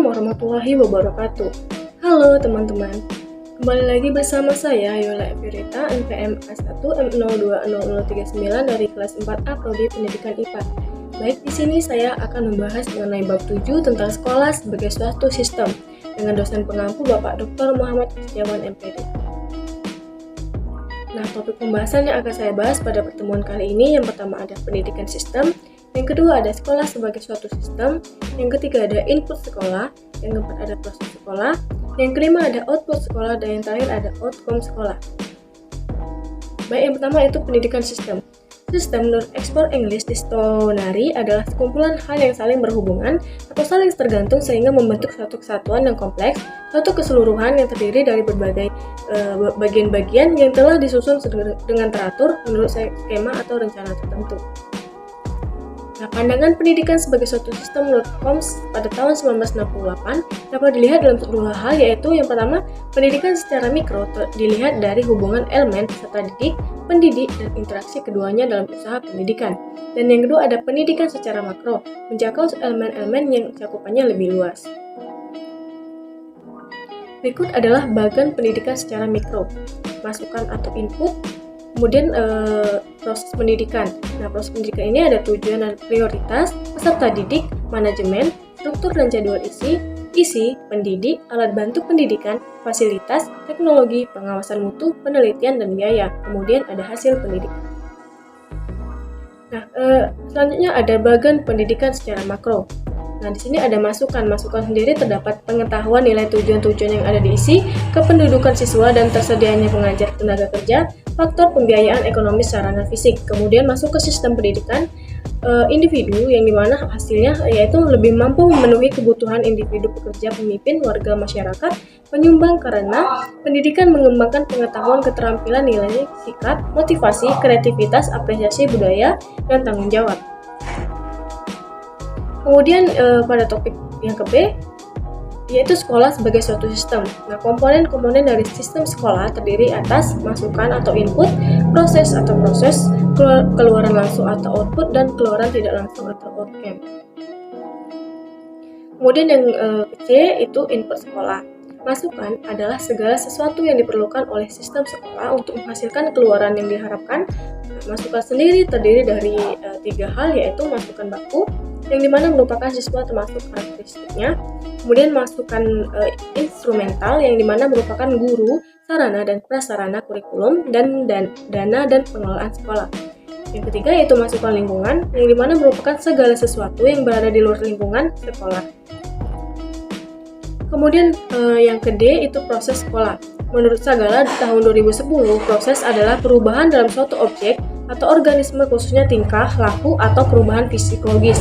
warahmatullahi wabarakatuh. Halo teman-teman, kembali lagi bersama saya Yola Everita, NPM A1 M020039 dari kelas 4A Prodi Pendidikan IPA. Baik, di sini saya akan membahas mengenai bab 7 tentang sekolah sebagai suatu sistem dengan dosen pengampu Bapak Dr. Muhammad Setiawan MPD. Nah, topik pembahasan yang akan saya bahas pada pertemuan kali ini yang pertama ada pendidikan sistem, yang kedua ada sekolah sebagai suatu sistem, yang ketiga ada input sekolah, yang keempat ada proses sekolah, yang kelima ada output sekolah, dan yang terakhir ada outcome sekolah. Baik, yang pertama itu pendidikan sistem. Sistem menurut Expert English Dictionary adalah sekumpulan hal yang saling berhubungan atau saling tergantung sehingga membentuk suatu kesatuan yang kompleks, suatu keseluruhan yang terdiri dari berbagai bagian-bagian yang telah disusun dengan teratur menurut skema atau rencana tertentu. Nah, pandangan pendidikan sebagai suatu sistem menurut Combs pada tahun 1968 dapat dilihat dalam dua hal, yaitu yang pertama, pendidikan secara mikro dilihat dari hubungan elemen peserta didik, pendidik, dan interaksi keduanya dalam usaha pendidikan. Dan yang kedua ada pendidikan secara makro, menjangkau elemen-elemen yang cakupannya lebih luas. Berikut adalah bagian pendidikan secara mikro, masukan atau input, kemudian proses pendidikan. Nah, proses pendidikan ini ada tujuan dan prioritas, peserta didik, manajemen, struktur dan jadwal isi, pendidik, alat bantu pendidikan, fasilitas, teknologi, pengawasan mutu, penelitian, dan biaya. Kemudian ada hasil pendidikan. Nah, selanjutnya ada bagian pendidikan secara makro. Nah, di sini ada masukan sendiri terdapat pengetahuan nilai tujuan-tujuan yang ada diisi, kependudukan siswa dan tersedianya pengajar tenaga kerja, faktor pembiayaan ekonomi sarana fisik. Kemudian masuk ke sistem pendidikan individu yang dimana hasilnya yaitu lebih mampu memenuhi kebutuhan individu pekerja, pemimpin, warga masyarakat, penyumbang karena pendidikan mengembangkan pengetahuan, keterampilan, nilai, sikap, motivasi, kreativitas, apresiasi budaya, dan tanggung jawab. Kemudian pada topik yang ke B, yaitu sekolah sebagai suatu sistem. Nah, komponen-komponen dari sistem sekolah terdiri atas masukan atau input, proses, keluaran langsung atau output, dan keluaran tidak langsung atau outcome. Kemudian yang C itu input sekolah. Masukan adalah segala sesuatu yang diperlukan oleh sistem sekolah untuk menghasilkan keluaran yang diharapkan. Nah, masukan sendiri terdiri dari 3 hal, yaitu masukan baku, yang dimana merupakan siswa termasuk karakteristiknya, kemudian masukan instrumental yang dimana merupakan guru, sarana dan prasarana kurikulum, dan dana dan pengelolaan sekolah. Yang ketiga yaitu masukan lingkungan yang dimana merupakan segala sesuatu yang berada di luar lingkungan sekolah. Kemudian yang ke D itu proses sekolah. Menurut Sagala di tahun 2010, proses adalah perubahan dalam suatu objek atau organisme, khususnya tingkah, laku, atau perubahan psikologis.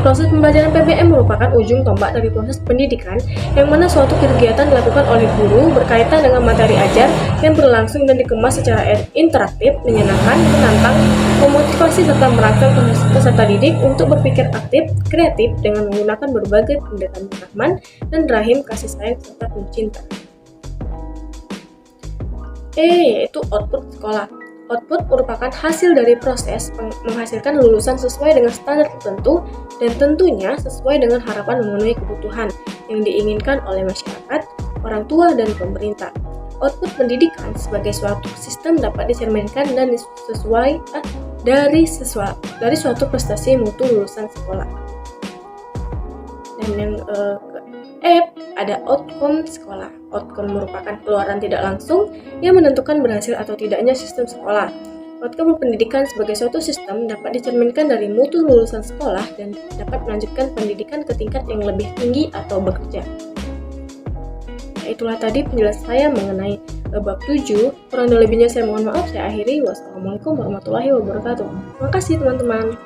Proses pembelajaran PBM merupakan ujung tombak dari proses pendidikan, yang mana suatu kegiatan dilakukan oleh guru berkaitan dengan materi ajar yang berlangsung dan dikemas secara interaktif, menyenangkan, menantang, memotivasi serta merangsang peserta didik untuk berpikir aktif, kreatif dengan menggunakan berbagai pendekatan rahman dan rahim, kasih sayang serta penuh cinta. Yaitu output sekolah. Output merupakan hasil dari proses menghasilkan lulusan sesuai dengan standar tertentu dan tentunya sesuai dengan harapan memenuhi kebutuhan yang diinginkan oleh masyarakat, orang tua, dan pemerintah. Output pendidikan sebagai suatu sistem dapat dicerminkan dan dari suatu prestasi mutu lulusan sekolah. Dan yang F ada outcome sekolah. Outcome merupakan keluaran tidak langsung yang menentukan berhasil atau tidaknya sistem sekolah. Outcome pendidikan sebagai suatu sistem dapat dicerminkan dari mutu lulusan sekolah dan dapat melanjutkan pendidikan ke tingkat yang lebih tinggi atau bekerja. Nah, itulah tadi penjelasan saya mengenai bab 7. Kurang dan lebihnya saya mohon maaf, saya akhiri. Wassalamualaikum warahmatullahi wabarakatuh. Terima kasih teman-teman.